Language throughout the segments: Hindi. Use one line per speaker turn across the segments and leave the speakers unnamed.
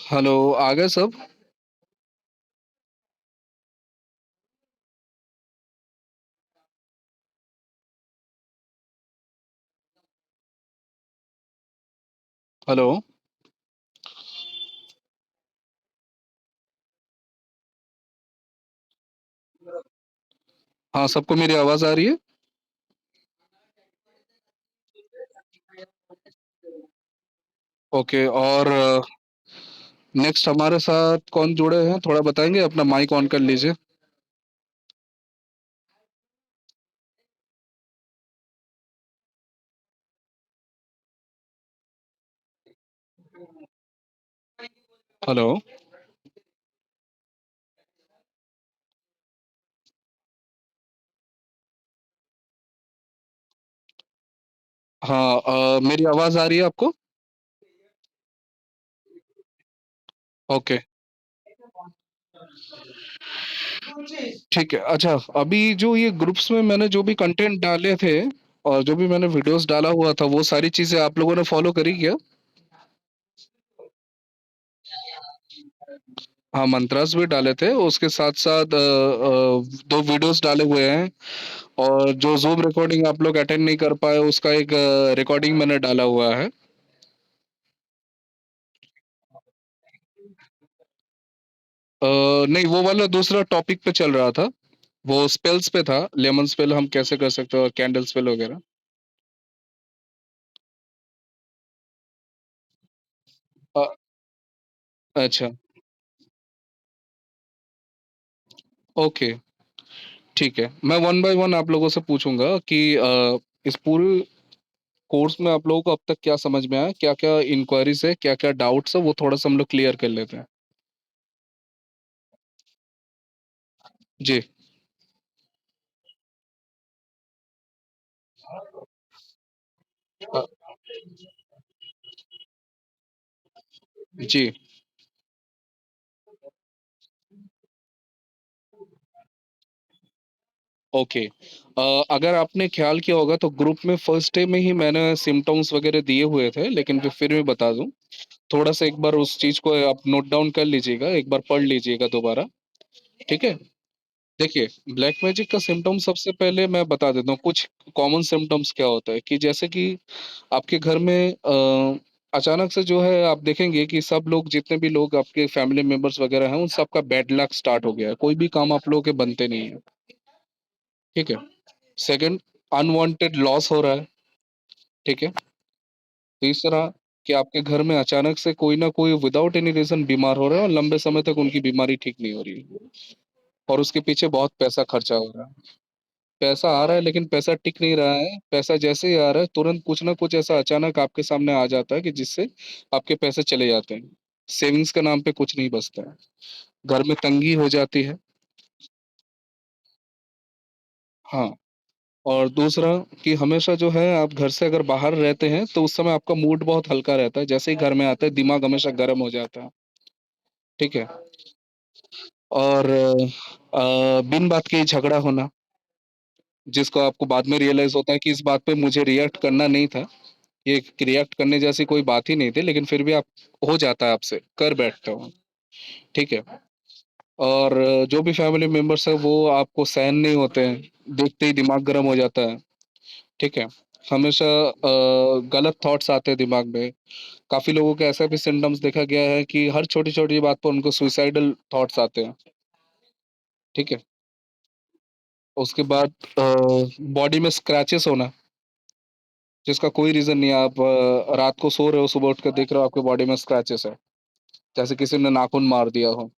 हेलो। आ गए सब। हेलो। हाँ, सबको मेरी आवाज आ रही है। ओके। और नेक्स्ट हमारे साथ कौन जुड़े हैं, थोड़ा बताएंगे? अपना माइक ऑन कर लीजिए। हेलो। हाँ, मेरी आवाज आ रही है आपको? ओके। ठीक है। अच्छा, अभी जो ये ग्रुप्स में मैंने जो भी कंटेंट डाले थे और जो भी मैंने वीडियोस डाला हुआ था, वो सारी चीजें आप लोगों ने फॉलो करी क्या? हाँ, मंत्रास भी डाले थे, उसके साथ साथ दो वीडियोस डाले हुए हैं। और जो जूम रिकॉर्डिंग आप लोग अटेंड नहीं कर पाए, उसका एक रिकॉर्डिंग मैंने डाला हुआ है। नहीं, वो वाला दूसरा टॉपिक पे चल रहा था। वो स्पेल्स पे था, लेमन स्पेल हम कैसे कर सकते हैं और कैंडल स्पेल वगैरह। अ, अच्छा। ओके। ठीक है, मैं वन बाय वन आप लोगों से पूछूंगा कि इस पूरे कोर्स में आप लोगों को अब तक क्या समझ में आया, क्या क्या इंक्वायरीज है, क्या क्या डाउट्स है, वो थोड़ा सा हम लोग क्लियर कर लेते हैं। जी। अ, जी। ओके। अगर आपने ख्याल किया होगा तो ग्रुप में फर्स्ट डे में ही मैंने सिम्टम्स वगैरह दिए हुए थे, लेकिन फिर भी बता दूं। थोड़ा सा एक बार उस चीज को आप नोट डाउन कर लीजिएगा, एक बार पढ़ लीजिएगा दोबारा। ठीक है। देखिए, ब्लैक मैजिक का सिम्टम सबसे पहले मैं बता देता हूँ कुछ कॉमन सिम्टम्स क्या होता है। कि जैसे कि आपके घर में अचानक से जो है, आप देखेंगे कि सब लोग, जितने भी लोग आपके फैमिली मेंबर्स वगैरह हैं, उन सबका बैड लक स्टार्ट हो गया है, कोई भी काम आप लोगों के बनते नहीं है। ठीक है। सेकंड, अनवांटेड लॉस हो रहा है। ठीक है। तीसरा, कि आपके घर में अचानक से कोई ना कोई विदाउट एनी रीजन बीमार हो रहा है और लंबे समय तक उनकी बीमारी ठीक नहीं हो रही है, और उसके पीछे बहुत पैसा खर्चा हो रहा है। पैसा आ रहा है लेकिन पैसा टिक नहीं रहा है। पैसा जैसे ही आ रहा है, तुरंत कुछ ना कुछ ऐसा अचानक आपके सामने आ जाता है कि जिससे आपके पैसे चले जाते हैं। सेविंग्स के नाम पे कुछ नहीं बचता है। घर में तंगी हो जाती है। हाँ। और दूसरा, कि हमेशा जो है, आप घर से अगर बाहर रहते हैं तो उस समय आपका मूड बहुत हल्का रहता है, जैसे ही घर में आते हैं दिमाग हमेशा गर्म हो जाता है। ठीक है। और बिन बात के झगड़ा होना, जिसको आपको बाद में रियलाइज होता है कि इस बात पे मुझे रिएक्ट करना नहीं था। ये रिएक्ट करने जैसी कोई बात ही नहीं थी, लेकिन फिर भी आप, हो जाता है आपसे, कर बैठते हो। ठीक है। और जो भी फैमिली मेंबर्स है वो आपको सहन नहीं होते हैं, देखते ही दिमाग गर्म हो जाता है। ठीक है। हमेशा गलत थॉट्स आते हैं दिमाग में। काफी लोगों के ऐसा भी सिम्टम्स देखा गया है कि हर छोटी छोटी बात पर उनको सुइसाइडल थॉट्स आते हैं। ठीक है। उसके बाद बॉडी में स्क्रैचेस होना, जिसका कोई रीजन नहीं है। आप रात को सो रहे हो, सुबह उठ कर देख रहे हो आपके बॉडी में स्क्रैचेस है, जैसे किसी ने नाखून मार दिया हो।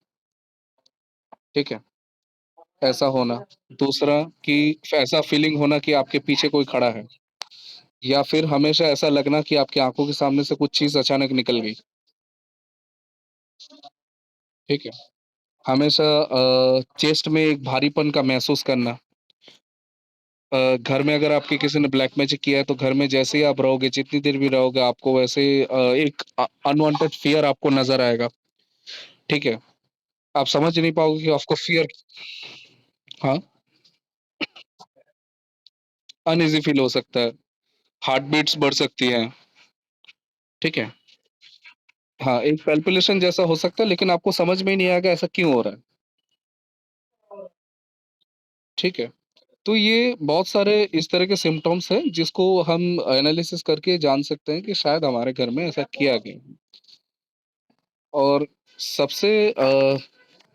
ठीक है। ऐसा होना। दूसरा, कि ऐसा फीलिंग होना कि आपके पीछे कोई खड़ा है, या फिर हमेशा ऐसा लगना कि आपकी आंखों के सामने से कुछ चीज अचानक निकल गई। ठीक है। हमेशा चेस्ट में एक भारीपन का महसूस करना। घर में अगर आपके किसी ने ब्लैक मैजिक किया है तो घर में जैसे ही आप रहोगे, जितनी देर भी रहोगे, आपको वैसे एक अनवांटेड फियर आपको नजर आएगा। ठीक है। आप समझ नहीं पाओगे कि आपको फियर। हाँ। अनइजी फील हो सकता है। हार्ट बीट्स बढ़ सकती हैं। ठीक है। हाँ, एक पैल्पिलेशन जैसा हो सकता है, लेकिन आपको समझ में ही नहीं आएगा ऐसा क्यों हो रहा है, ठीक है? तो ये बहुत सारे इस तरह के सिम्पटम्स हैं जिसको हम एनालिसिस करके जान सकते हैं कि शायद हमारे घर में ऐसा किया गया है। और सबसे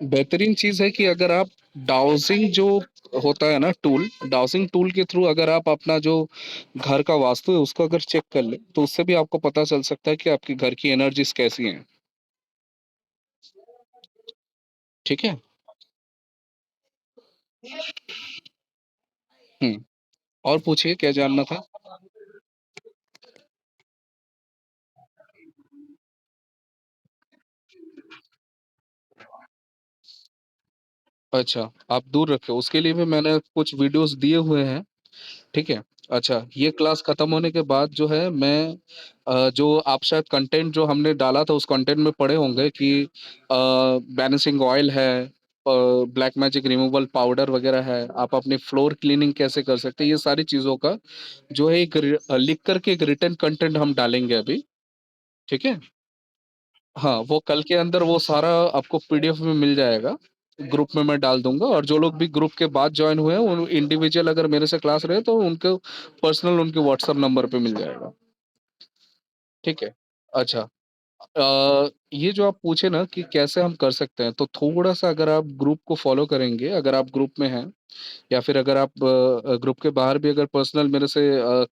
बेहतरीन चीज़ है कि अगर आप डाउज़िंग जो होता है ना टूल, डाउज़िंग टूल के थ्रू अगर आप अपना जो घर का वास्तु है उसको अगर चेक कर लें, तो उससे भी आपको पता चल सकता है कि आपके घर की एनर्जीज़ कैसी हैं, ठीक है? हुँ, और पूछिए क्या जानना था? अच्छा, आप दूर रखें, उसके लिए भी मैंने कुछ वीडियोज़ दिए हुए हैं, ठीक है? अच्छा, ये क्लास खत्म होने के बाद जो है मैं जो आप शायद कंटेंट जो हमने डाला था उस कंटेंट में पढ़े होंगे कि बैलेंसिंग ऑयल है, ब्लैक मैजिक रिमूवल पाउडर वगैरह है, आप अपनी फ्लोर क्लीनिंग कैसे कर सकते हैं, ये सारी चीज़ों का जो है एक लिख कर के एक रिटन कंटेंट हम डालेंगे अभी, ठीक है? हाँ, वो कल के अंदर वो सारा आपको पीडीएफ में मिल जाएगा। ग्रुप में मैं डाल दूँगा और जो लोग भी ग्रुप के बाद जॉइन हुए हैं, उन इंडिविजुअल अगर मेरे से क्लास रहे तो उनको पर्सनल उनके व्हाट्सएप नंबर पे मिल जाएगा। ठीक है? अच्छा, ये जो आप पूछे ना कि कैसे हम कर सकते हैं, तो थोड़ा-सा अगर आप ग्रुप को फ़ॉलो करेंगे, अगर आप ग्रुप में हैं या फिर अगर आप ग्रुप के बाहर भी अगर पर्सनल मेरे से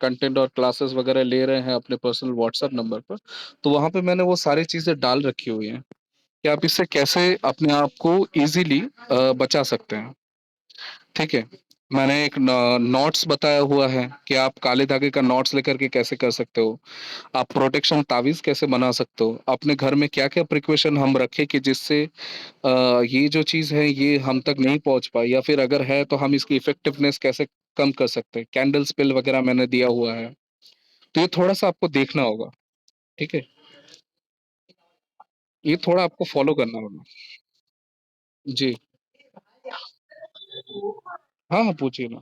कंटेंट और क्लासेस वगैरह ले रहे हैं अपने पर्सनल व्हाट्सएप नंबर पर, तो वहाँ पे मैंने वो सारी चीज़ें डाल रखी हुई हैं। कि आप इससे कैसे अपने आप को ईज़िली बचा सकते हैं, ठीक है? मैंने एक न नॉट्स बताया हुआ है कि आप काले धागे का नॉट्स लेकर के कैसे कर सकते हो। आप प्रोटेक्शन तावीज़ कैसे बना सकते हो। अपने घर में क्या-क्या प्रिकॉशन हम रखें कि जिससे ये जो चीज़ है ये हम तक नहीं पहुँच पाई या फिर अगर है तो हम इसकी इफ़ेक्टिवनेस कैसे कम कर सकते हैं। कैंडल स्पेल वगैरह मैंने दिया हुआ है। तो ये थोड़ा-सा आपको देखना होगा, ठीक है? ये थोड़ा आपको फ़ॉलो करना होगा। जी। हाँ, हाँ, पूछिए ना।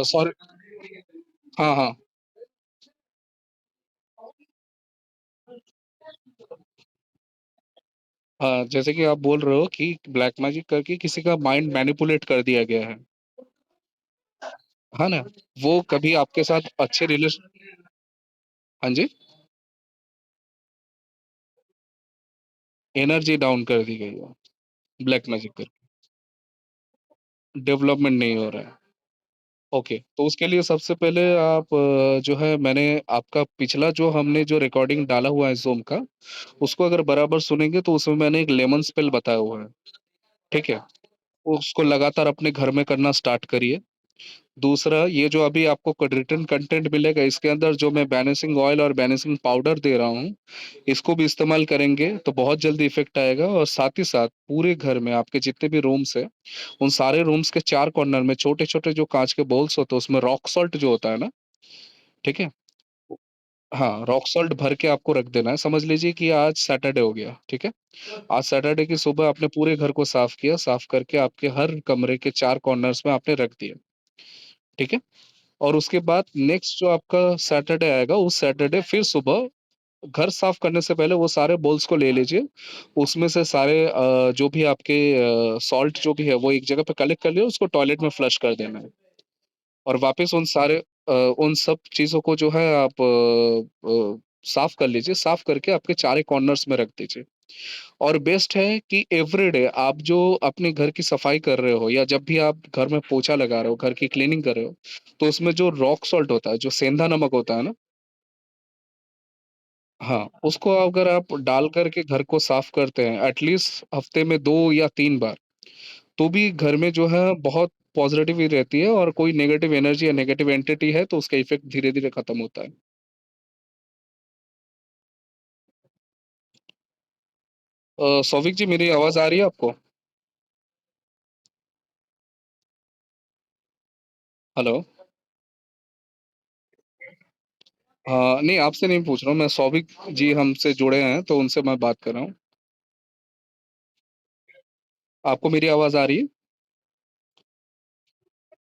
सॉरी। हाँ, हाँ। हाँ, जैसे कि आप बोल रहे हो कि ब्लैक मैजिक करके किसी का माइंड मैनिपुलेट कर दिया गया है ना? वो कभी आपके साथ अच्छे रिलेश हाँ जी, एनर्जी डाउन कर दी गई है, ब्लैक मैजिक करके, डेवलपमेंट नहीं हो रहा है। ओके, तो उसके लिए सबसे पहले आप जो है मैंने आपका पिछला जो हमने जो रिकॉर्डिंग डाला हुआ है ज़ूम का, उसको अगर बराबर सुनेंगे तो उसमें मैंने एक लेमन स्पेल बताया हुआ है, ठीक है? उसको लगातार अपने घर में करना स्टार्ट करिए। दूसरा, ये जो अभी आपको रिटन कंटेंट मिलेगा, इसके अंदर जो मैं बैलेंसिंग ऑयल और बैलेंसिंग पाउडर दे रहा हूँ, इसको भी इस्तेमाल करेंगे तो बहुत जल्दी इफ़ेक्ट आएगा और साथ ही साथ पूरे घर में आपके जितने भी रूम्स हैं, उन सारे रूम्स के 4 कॉर्नर में छोटे-छोटे जो काँच के बाउल्स होते हैं, उसमें रॉक सॉल्ट जो होता है ना, ठीक है? हाँ, रॉक सॉल्ट भर के आपको रख देना है। समझ लीजिए कि आज सैटरडे हो गया, ठीक है? आज सैटरडे की सुबह आपने पूरे घर को साफ किया, साफ करके आपके हर कमरे के 4 कॉर्नर्स में आपने रख दिया, ठीक है? और उसके बाद नेक्स्ट जो आपका सैटरडे आएगा, उस सैटरडे फिर सुबह घर साफ करने से पहले वो सारे बाउल्स को ले लीजिए। उसमें से सारे जो भी आपके सॉल्ट जो भी है वो एक जगह पे कलेक्ट कर लिया, उसको टॉयलेट में फ्लश कर देना है। और वापस उन सब चीज़ों को जो है आप साफ कर लीजिए, साफ करके आपके चारे कॉर्नर्स में रख दीजिए। और बेस्ट है कि एवरीडे आप जो अपने घर की सफाई कर रहे हो या जब भी आप घर में पोछा लगा रहे हो, घर की क्लीनिंग कर रहे हो, तो उसमें जो रॉक सॉल्ट होता है, जो सेंधा नमक होता है ना, हाँ, उसको अगर आप डाल कर के घर को साफ करते हैं एटलीस्ट हफ्ते में 2 या 3 बार, तो भी घर में जो है बहुत पॉज़िटिव ही रहती है और कोई नेगेटिव एनर्जी या नेगेटिव एंटिटी है तो उसका इफ़ेक्ट धीरे-धीरे खत्म होता है। सौविक जी, मेरी आवाज़ आ रही है आपको? हेलो? नहीं, आपसे नहीं पूछ रहा हूँ, मैं सौविक जी हमसे जुड़े हैं तो उनसे मैं बात कर रहा हूँ। आपको मेरी आवाज़ आ रही है?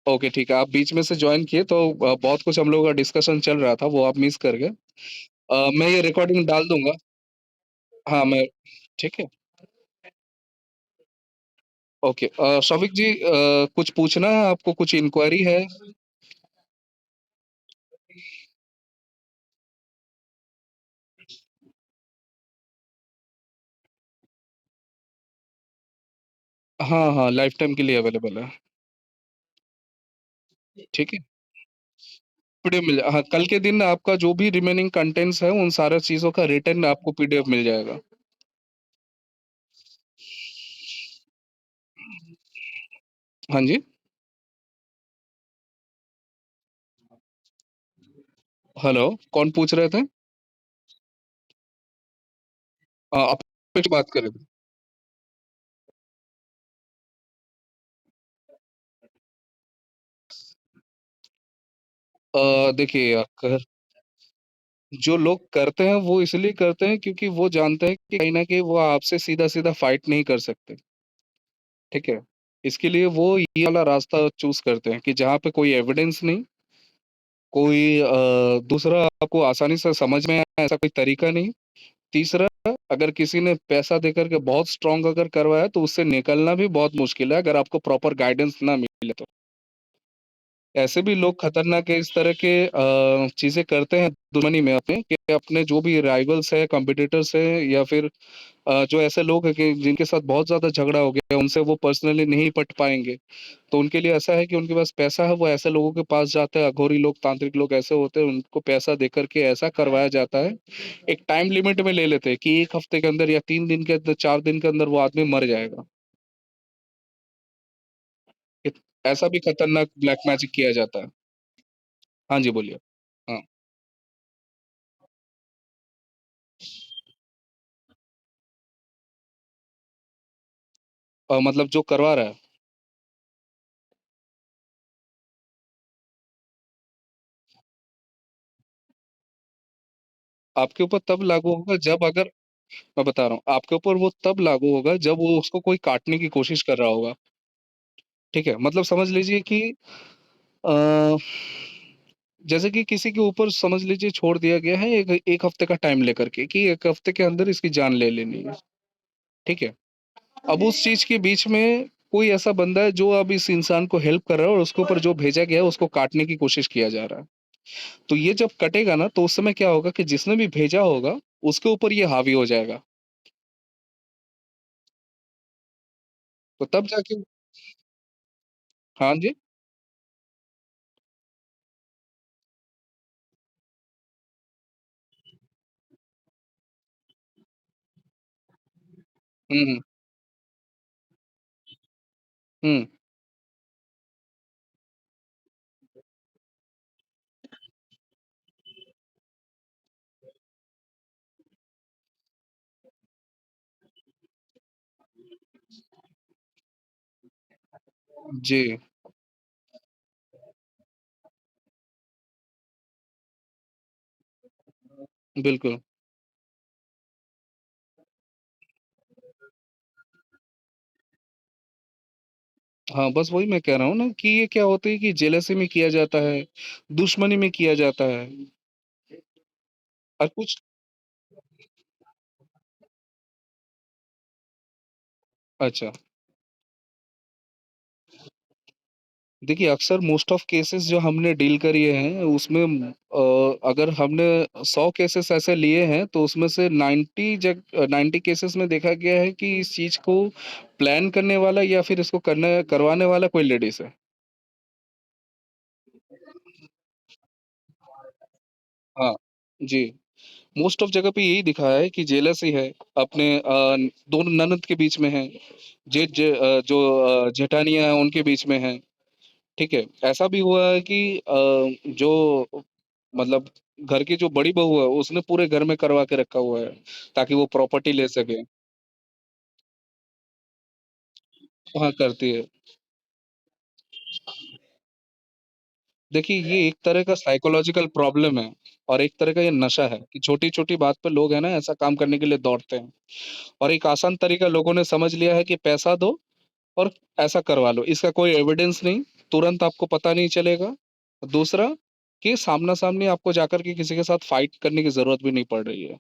ओके, ठीक है। आप बीच में से जॉइन किए तो बहुत कुछ हम लोगों का डिस्कशन चल रहा था, वो आप मिस कर गए। मैं ये रिकॉर्डिंग डाल दूँगा। हाँ, मैं ठीक है। ओके, शौविक जी, कुछ पूछना है आपको, कुछ इंक्वायरी है? हाँ, हाँ, लाइफ़ टाइम के लिए अवेलेबल है। ठीक है? पीडीएफ मिल हाँ, कल के दिन आपका जो भी रिमेनिंग कंटेंट्स है, उन सारा चीज़ों का रिटन आपको पीडीएफ मिल जाएगा। हाँ जी। हेलो, कौन पूछ रहे थे? आप कुछ बात कर रहे थे। देखिए, जो लोग करते हैं वो इसलिए करते हैं क्योंकि वो जानते हैं कि कहीं न कहीं वो आपसे सीधा-सीधा फाइट नहीं कर सकते, ठीक है? इसके लिए वो ये वाला रास्ता चूज़ करते हैं कि जहाँ पे कोई एविडेंस नहीं, कोई दूसरा आपको आसानी से समझ में आए ऐसा कोई तरीका नहीं। तीसरा, अगर किसी ने पैसा देकर के बहुत स्ट्रॉन्ग अगर करवाया तो उससे निकलना भी बहुत मुश्किल है अगर आपको प्रॉपर गाइडेंस ना मिले तो। ऐसे भी लोग खतरनाक है, इस तरह के चीज़ें करते हैं दुश्मनी में अपने कि अपने जो भी राइवल्स हैं, कॉम्पिटिटर्स हैं या फिर जो ऐसे लोग हैं कि जिनके साथ बहुत ज़्यादा झगड़ा हो गया है, उनसे वो पर्सनली नहीं निपट पाएँगे। तो उनके लिए ऐसा है कि उनके पास पैसा है, वो ऐसे लोगों के पास जाते हैं, अघोरी लोग, तांत्रिक लोग ऐसे होते हैं, उनको पैसा देकर के ऐसा करवाया जाता है। एक टाइम लिमिट में ले लेते हैं कि 1 हफ्ते के अंदर या 3 दिन के अंदर, 4 दिन के अंदर वो आदमी मर जाएगा। इत ऐसा भी खतरनाक ब्लैक मैजिक किया जाता है। हाँ जी, बोलिए। हाँ, मतलब जो करवा रहा है, आपके ऊपर तब लागू होगा जब अगर मैं बता रहा हूँ, आपके ऊपर वो तब लागू होगा जब वो उसको कोई काटने की कोशिश कर रहा होगा। ठीक है? मतलब समझ लीजिए कि अ, जैसे कि किसी के ऊपर समझ लीजिए छोड़ दिया गया है 1 हफ्ते का टाइम लेकर के कि 1 हफ्ते के अंदर इसकी जान ले लेनी है। ठीक है? अब उस चीज़ के बीच में कोई ऐसा बंदा है जो अब इस इंसान को हेल्प कर रहा है और उसके ऊपर जो भेजा गया है उसको काटने की कोशिश किया जा रहा है। तो ये जब कटेगा ना तो उस समय क्या होगा कि जिसने भी भेजा होगा उसके ऊपर ये हावी हो जाएगा। तो तब जाके हाँ जी। हुँ, हुँ। हुँ। जी, बिल्कुल। हाँ, बस वही मैं कह रहा हूँ ना कि ये क्या होता है कि जेलसी में किया जाता है, दुश्मनी में किया जाता है और कुछ अच्छा। देखिए, अक्सर मोस्ट ऑफ केसेज़ जो हमने डील करिए हैं, उसमें अगर हमने 100 केसेज़ ऐसे लिए हैं, तो उसमें से 90 केसेज़ में देखा गया है कि इस चीज़ को प्लान करने वाला या फिर इसको करने करवाने वाला कोई लेडीज़ है। हाँ, जी। मोस्ट ऑफ जगह पे यही दिखा है कि जेलसी है, अपने दोनों ननद के बीच में है, जो जेठानियाँ हैं, उनके बीच में है। ठीक है? ऐसा भी हुआ है कि जो मतलब घर की जो बड़ी बहू है, उसने पूरे घर में करवा के रखा हुआ है, ताकि वो प्रॉपर्टी ले सके। हाँ, करती है। देखिए, ये एक तरह का साइकोलॉजिकल प्रॉब्लम है और एक तरह का ये नशा है कि छोटी-छोटी बात पे लोग है ना, ऐसा काम करने के लिए दौड़ते हैं और एक आसान तरीका लोगों ने समझ लिया है कि पैसा दो और ऐसा करवा लो। इसका कोई एविडेंस नहीं, तुरंत आपको पता नहीं चलेगा। दूसरा कि सामना-सामनी आपको जाकर के किसी के साथ फाइट करने की ज़रूरत भी नहीं पड़ रही है।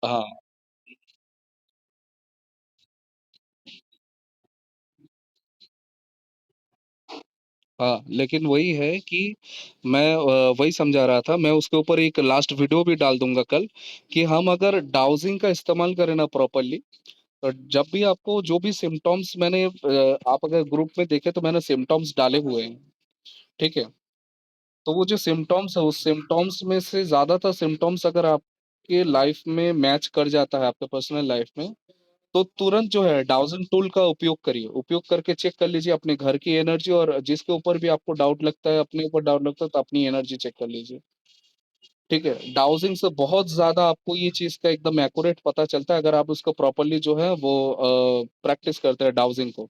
हाँ। हाँ, लेकिन वही है कि मैं वही समझा रहा था, मैं उसके ऊपर एक लास्ट वीडियो भी डाल दूँगा कल, कि हम अगर डाउज़िंग का इस्तेमाल करें ना प्रॉपर्ली, जब भी आपको जो भी सिम्पटम्स आप अगर ग्रुप में देखें तो मैंने सिम्पटम्स डाले हुए हैं, ठीक है? तो वो जो सिम्पटम्स है, उस सिम्पटम्स में से ज़्यादातर सिम्पटम्स अगर आपके लाइफ़ में मैच कर जाता है, आपके पर्सनल लाइफ़ में, तो तुरंत जो है डाउज़िंग टूल का उपयोग करिए। उपयोग करके चेक कर लीजिए अपने घर की एनर्जी, और जिसके ऊपर भी आपको डाउट लगता है, अपने ऊपर डाउट लगता है, तो अपनी एनर्जी चेक कर लीजिए। ठीक है? डाउज़िंग से बहुत ज़्यादा आपको ये चीज़ का एकदम एक्यूरेट पता चलता है, अगर आप उसको प्रॉपर्ली जो है वो प्रैक्टिस करते हैं डाउज़िंग को।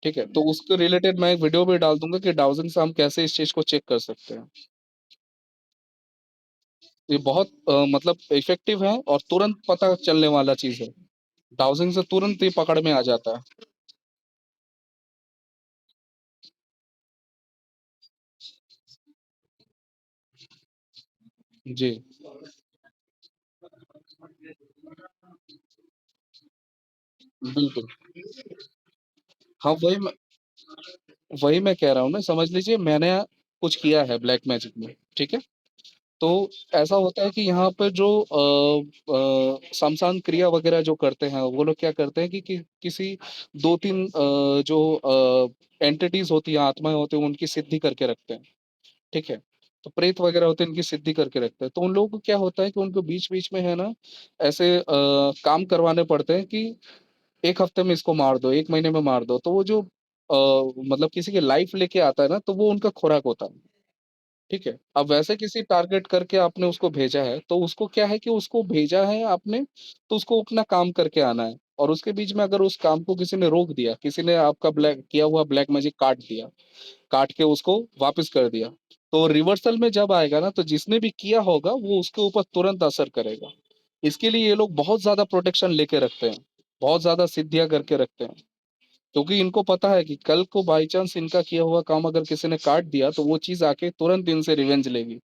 ठीक है? तो उसके रिलेटेड मैं एक वीडियो भी डाल दूँगा कि डाउज़िंग से हम कैसे इस चीज़ को चेक कर सकते हैं। ये बहुत मतलब इफ़ेक्टिव है और तुरंत पता चलने वाला चीज़ है। डाउज़िंग से तुरंत ही पकड़ में आ जाता है। जी, बिल्कुल। हाँ, वही मैं कह रहा हूँ ना, समझ लीजिए मैंने कुछ किया है ब्लैक मैजिक में, ठीक है? तो ऐसा होता है कि यहाँ पे जो श्मशान क्रिया वगैरह जो करते हैं, वो लोग क्या करते हैं कि किसी 2-3 जो एंटिटीज़ होती हैं, आत्माएँ होती हैं, उनकी सिद्धि करके रखते हैं, ठीक है? तो प्रेत वगैरह होते हैं, इनकी सिद्धि करके रखते हैं। तो उन लोगों को क्या होता है कि उनको बीच-बीच में है ना, ऐसे काम करवाने पड़ते हैं कि 1 हफ्ते में इसको मार दो, 1 महीने में मार दो। तो वो जो मतलब किसी की लाइफ़ लेके आता है ना, तो वो उनका खुराक होता है। ठीक है? अब वैसे किसी टारगेट करके आपने उसको भेजा है, तो उसको क्या है कि उसको भेजा है आपने, तो उसको अपना काम करके आना है, और उसके बीच में अगर उस काम को किसी ने रोक दिया, किसी ने आपका ब्लैक किया हुआ ब्लैक मैजिक काट दिया, काट के उसको वापस कर दिया, तो रिवर्सल में जब आएगा ना, तो जिसने भी किया होगा, वो उसके ऊपर तुरंत असर करेगा। इसके लिए ये लोग बहुत ज़्यादा प्रोटेक्शन लेके रखते हैं, बहुत ज़्यादा सिद्धियाँ करके रखते हैं। क्योंकि इनको पता है कि कल को बाई चांस इनका किया हुआ काम अगर किसी ने काट दिया, तो वो चीज़ आके तुरंत इनसे रिवेंज लेगी।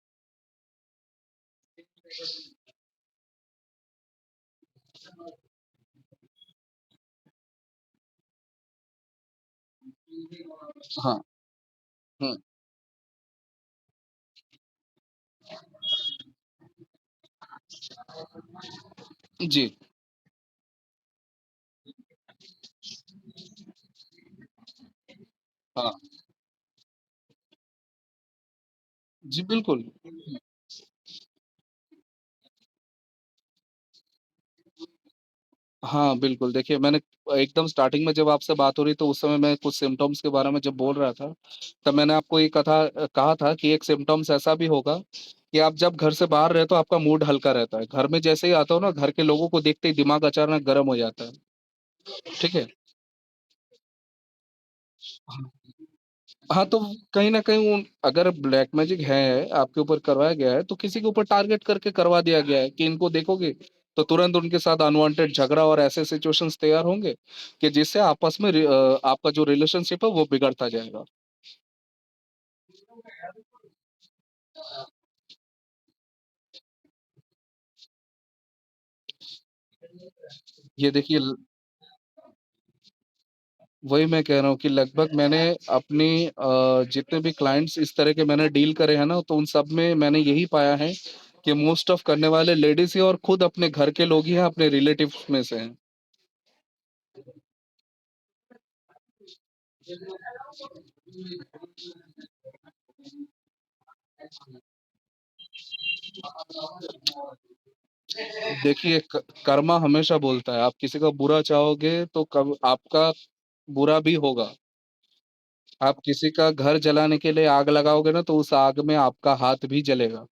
हाँ, हुँ, जी, हाँ, जी, बिल्कुल। हाँ, बिल्कुल, देखिए मैंने एकदम स्टार्टिंग में जब आपसे बात हो रही, तो उस समय मैं कुछ सिम्पटम्स के बारे में जब बोल रहा था, तब मैंने आपको ये कहा था कि एक सिम्पटम्स ऐसा भी होगा कि आप जब घर से बाहर रहते हो, आपका मूड हल्का रहता है। घर में जैसे ही आता हो ना, घर के लोगों को देखते ही दिमाग अचानक गर्म हो जाता है, ठीक है? हाँ, तो कहीं न कहीं उन अगर ब्लैक मैजिक है, आपके ऊपर करवाया गया है, तो किसी के ऊपर टारगेट करके करवा दिया गया है कि इनको देखोगे, तो तुरंत उनके साथ अनवांटेड झगड़ा और ऐसे सिचुएशंस तैयार होंगे कि जिससे आपस में आपका जो रिलेशनशिप है, वो बिगड़ता जाएगा। ये देखिए ल वही मैं कह रहा हूँ कि लगभग मैंने अपनी जितने भी क्लाइंट्स इस तरह के मैंने डील करे हैं ना, तो उन सब में मैंने यही पाया है कि मोस्ट ऑफ करने वाले लेडीज़ ही और खुद अपने घर के लोग ही हैं, अपने रिलेटिव्स में से हैं। देखिए, कर्मा हमेशा बोलता है, आप किसी का बुरा चाहोगे तो कब आपका बुरा भी होगा। आप किसी का घर जलाने के लिए आग लगाओगे ना, तो उस आग में आपका हाथ भी जलेगा।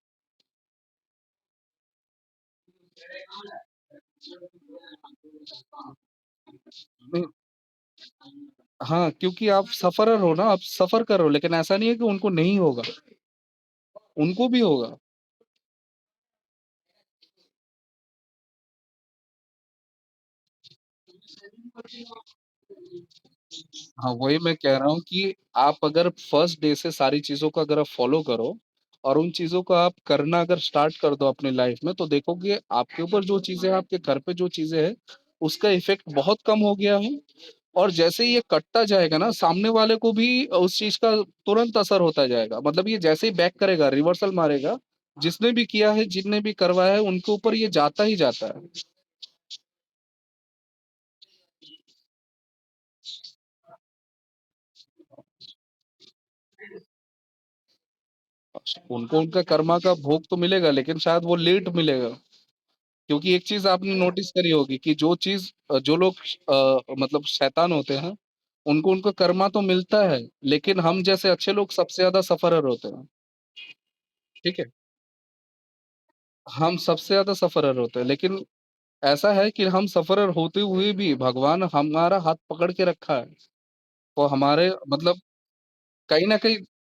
नहीं, हाँ, क्योंकि आप सफ़रर हो ना, आप सफ़र कर रहे हो, लेकिन ऐसा नहीं है कि उनको नहीं होगा। उनको भी होगा। हाँ, वही मैं कह रहा हूँ कि आप अगर फर्स्ट डे से सारी चीजों को अगर आप फॉलो करो और उन चीजों को आप करना अगर स्टार्ट कर दो अपनी लाइफ में, तो देखोगे आपके ऊपर जो चीजें हैं, आपके घर पे जो चीजें हैं, उसका इफेक्ट बहुत कम हो गया है। और जैसे ही ये कटता जाएगा ना, सामने वाले को भी उस चीज का तुरंत असर होता जाएगा। मतलब ये जैसे ही बैक करेगा, रिवर्सल मारेगा, जिसने भी किया है, जिनने भी करवाया है, उनके ऊपर ये जाता ही जाता है। उनको उनका कर्मा का भोग तो मिलेगा, लेकिन शायद वो लेट मिलेगा। क्योंकि एक चीज आपने नोटिस करी होगी कि जो चीज जो लोग मतलब शैतान होते हैं, उनको उनका कर्मा तो मिलता है, लेकिन हम जैसे अच्छे लोग सबसे ज्यादा सफरर होते हैं। ठीक है, हम सबसे ज्यादा सफरर होते हैं, लेकिन ऐसा है कि हम सफरर होते हुए भी भगवान हमारा हाथ पकड़ के रखा है। वो हमारे मतलब कहीं ना कहीं,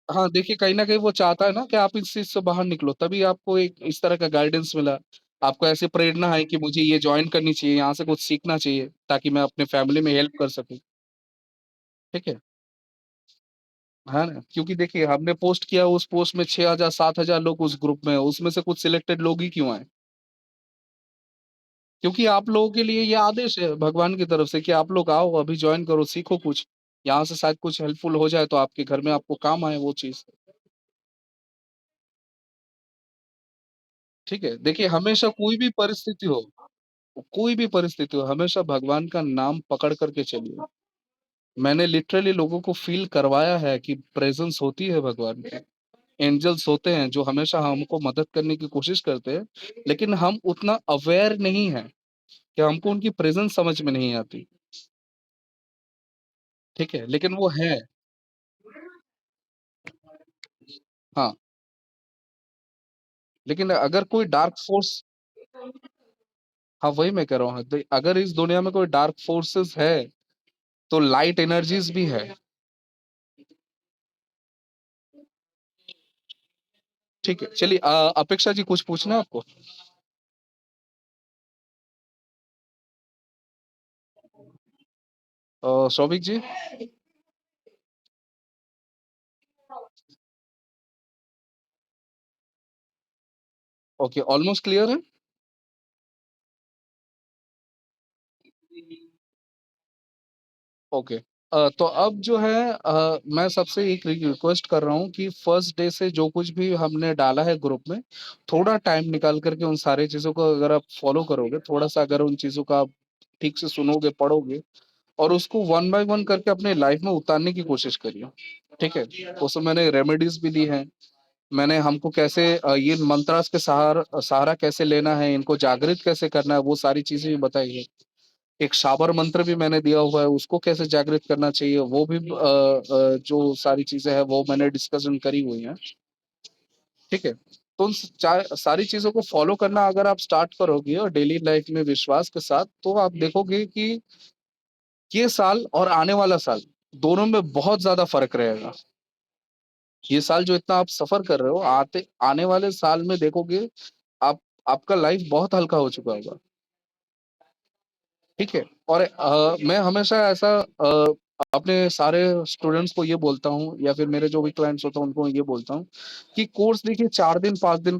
हाँ देखिए, कहीं ना कहीं वो चाहता है ना कि आप इस चीज से बाहर निकलो, तभी आपको एक इस तरह का गाइडेंस मिला। आपको ऐसी प्रेरणा है कि मुझे ये ज्वाइन करनी चाहिए, यहाँ से कुछ सीखना चाहिए, ताकि मैं अपने फैमिली में हेल्प कर सकूं। ठीक है। है ना, क्योंकि देखिए हमने पोस्ट किया, उस पोस्ट में 6,000 7,000 लोग उस ग्रुप में हैं, उसमें से कुछ सिलेक्टेड लोग ही क्यों आए? क्योंकि आप लोगों के लिए ये आदेश है भगवान की तरफ से कि आप लोग आओ, अभी ज्वाइन करो, सीखो कुछ, यहाँ से शायद कुछ हेल्पफुल हो जाए, तो आपके घर में आपको काम आए वो चीज। ठीक है, देखिए हमेशा कोई भी परिस्थिति हो, कोई भी परिस्थिति हो, हमेशा भगवान का नाम पकड़ करके चलिए। मैंने लिटरली लोगों को फील करवाया है कि प्रेजेंस होती है भगवान की। एंजल्स होते हैं जो हमेशा हमको मदद करने की कोशिश करते हैं, लेकिन हम उतना अवेयर नहीं है कि हमको उनकी प्रेजेंस समझ में नहीं आती। ठीक है, लेकिन वो है। हाँ, लेकिन अगर कोई डार्क फोर्स, हाँ वही मैं कह रहा हूँ, अगर इस दुनिया में कोई डार्क फोर्सेस है, तो लाइट एनर्जीज भी है। ठीक है, चलिए, अपेक्षा जी कुछ पूछना है आपको? सौभिक जी। ओके, ऑलमोस्ट क्लियर है। ओके। तो अब जो है, मैं सबसे एक रिक्वेस्ट कर रहा हूँ कि फर्स्ट डे से जो कुछ भी हमने डाला है ग्रुप में, थोड़ा टाइम निकाल करके उन सारी चीज़ों को अगर आप फॉलो करोगे, थोड़ा सा अगर उन चीज़ों का आप ठीक से सुनोगे, पढ़ोगे, और उसको वन बाय वन करके अपने लाइफ में उतारने की कोशिश करिए। ठीक है, उसमें मैंने रेमेडीज भी दी हैं। मैंने हमको कैसे ये मंत्रास के सहारा कैसे लेना है, इनको जागृत कैसे करना है, वो सारी चीजें भी बताई है। एक शाबर मंत्र भी मैंने दिया हुआ है, उसको कैसे जागृत करना चाहिए, वो भी जो सारी चीजें हैं वो मैंने डिस्कशन करी हुई है। ठीक है, तो उन सारी चीजों को फॉलो करना अगर आप स्टार्ट करोगे और डेली लाइफ में विश्वास के साथ, तो आप देखोगे कि ये साल और आने वाला साल, दोनों में बहुत ज्यादा फर्क रहेगा। ये साल जो इतना आप सफर कर रहे हो, आते आने वाले साल में देखोगे आप, आपका लाइफ बहुत हल्का हो चुका होगा। ठीक है। और मैं हमेशा ऐसा अपने सारे स्टूडेंट्स को ये बोलता हूँ, या फिर मेरे जो भी क्लाइंट्स होता है उनको ये बोलता हूँ कि कोर्स देखिए 4 दिन 5 दिन